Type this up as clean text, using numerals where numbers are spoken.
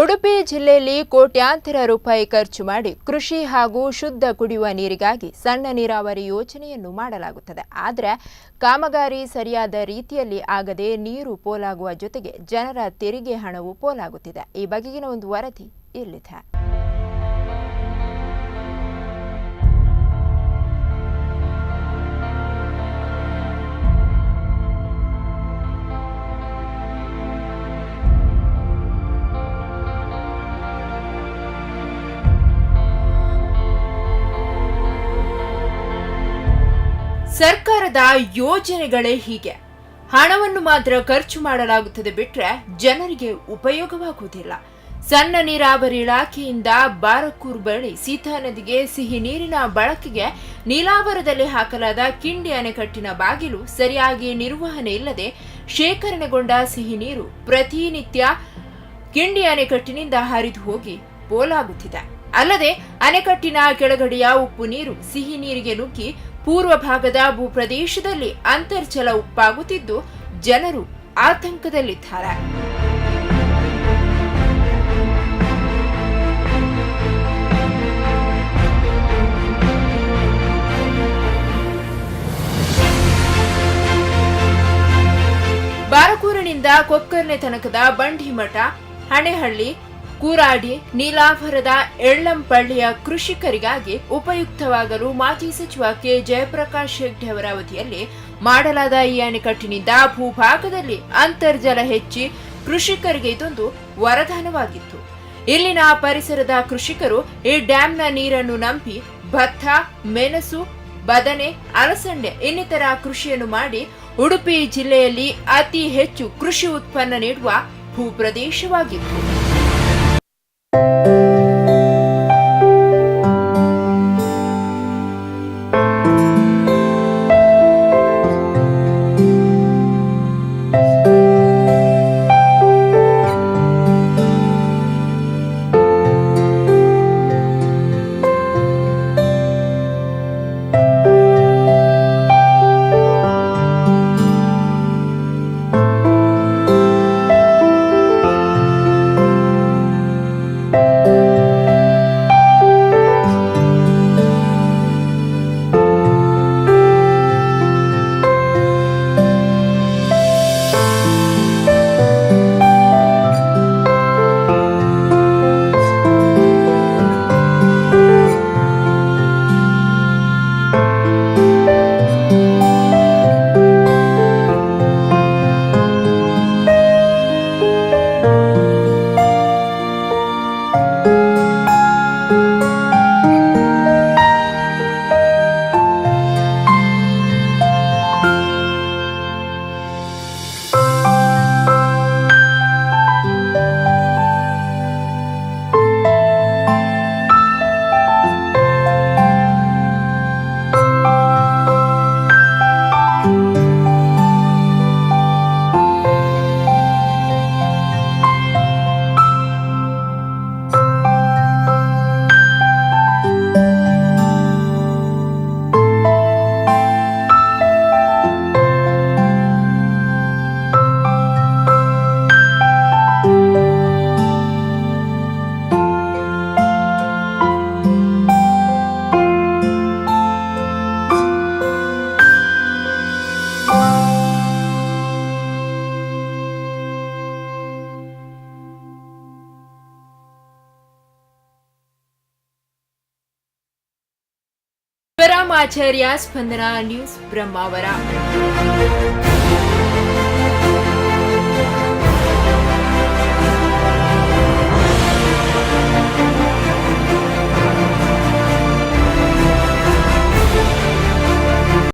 ಉಡುಪಿ ಜಿಲ್ಲೆಯಲ್ಲಿ ಕೋಟ್ಯಾಂತರ ರೂಪಾಯಿ ಖರ್ಚು ಮಾಡಿ ಕೃಷಿ ಹಾಗೂ ಶುದ್ಧ ಕುಡಿಯುವ ನೀರಿಗಾಗಿ ಸಣ್ಣ ನೀರಾವರಿ ಯೋಜನೆಯನ್ನು ಮಾಡಲಾಗುತ್ತದೆ. ಆದರೆ ಕಾಮಗಾರಿ ಸರಿಯಾದ ರೀತಿಯಲ್ಲಿ ಆಗದೆ ನೀರು ಪೋಲಾಗುವ ಜೊತೆಗೆ ಜನರ ತೆರಿಗೆ ಹಣವು ಪೋಲಾಗುತ್ತಿದೆ. ಈ ಬಗೆಗಿನ ಒಂದು ವರದಿ ಇಲ್ಲಿದೆ. ಸರ್ಕಾರದ ಯೋಜನೆಗಳೇ ಹೀಗೆ. ಹಣವನ್ನು ಮಾತ್ರ ಖರ್ಚು ಮಾಡಲಾಗುತ್ತದೆ ಬಿಟ್ರೆ ಜನರಿಗೆ ಉಪಯೋಗವಾಗುವುದಿಲ್ಲ. ಸಣ್ಣ ನೀರಾವರಿ ಇಲಾಖೆಯಿಂದ ಬಾರಕೂರು ಬಳಿ ಸೀತಾ ನದಿಗೆ ಸಿಹಿ ನೀರಿನ ಬಳಕೆಗೆ ನೀಲಾವರದಲ್ಲಿ ಹಾಕಲಾದ ಕಿಂಡಿ ಅಣೆಕಟ್ಟಿನ ಬಾಗಿಲು ಸರಿಯಾಗಿ ನಿರ್ವಹಣೆ ಇಲ್ಲದೆ ಶೇಖರಣೆಗೊಂಡ ಸಿಹಿ ನೀರು ಪ್ರತಿನಿತ್ಯ ಕಿಂಡಿ ಅಣೆಕಟ್ಟಿನಿಂದ ಹರಿದು ಹೋಗಿ ಪೋಲಾಗುತ್ತಿದೆ. ಅಲ್ಲದೆ ಅಣೆಕಟ್ಟಿನ ಕೆಳಗಡೆಯ ಉಪ್ಪು ನೀರು ಸಿಹಿ ನೀರಿಗೆ ನುಗ್ಗಿ ಪೂರ್ವ ಭಾಗದ ಭೂಪ್ರದೇಶದಲ್ಲಿ ಅಂತರ್ಜಲ ಉಪ್ಪಾಗುತ್ತಿದ್ದು ಜನರು ಆತಂಕದಲ್ಲಿದ್ದಾರೆ. ಬಾರಕೂರಿನಿಂದ ಕೊಕ್ಕರ್ನೆ ತನಕದ ಬಂಡಿಮಠ, ಹಣೆಹಳ್ಳಿ, ಕೂರಾಡಿ, ನೀಲಾವರದ ಎಳ್ಳಂಪಳ್ಳಿಯ ಕೃಷಿಕರಿಗಾಗಿ ಉಪಯುಕ್ತವಾಗಲು ಮಾಜಿ ಸಚಿವ ಕೆ ಜಯಪ್ರಕಾಶ್ ಹೆಗ್ಡೆ ಅವರ ಅವಧಿಯಲ್ಲಿ ಮಾಡಲಾದ ಈ ಅಣೆಕಟ್ಟಿನಿಂದ ಭೂಭಾಗದಲ್ಲಿ ಅಂತರ್ಜಲ ಹೆಚ್ಚಿ ಕೃಷಿಕರಿಗೆ ಇದೊಂದು ವರದಾನವಾಗಿತ್ತು. ಇಲ್ಲಿನ ಪರಿಸರದ ಕೃಷಿಕರು ಈ ಡ್ಯಾಂನ ನೀರನ್ನು ನಂಬಿ ಭತ್ತ, ಮೆಣಸು, ಬದನೆ, ಅಲಸಂಡೆ ಇನ್ನಿತರ ಕೃಷಿಯನ್ನು ಮಾಡಿ ಉಡುಪಿ ಜಿಲ್ಲೆಯಲ್ಲಿ ಅತಿ ಹೆಚ್ಚು ಕೃಷಿ ಉತ್ಪನ್ನ ನೀಡುವ ಭೂಪ್ರದೇಶವಾಗಿತ್ತು. ಪರಮಾಚಾರ್ಯ, ಸ್ಪಂದನ ನ್ಯೂಸ್, ಬ್ರಹ್ಮಾವರ.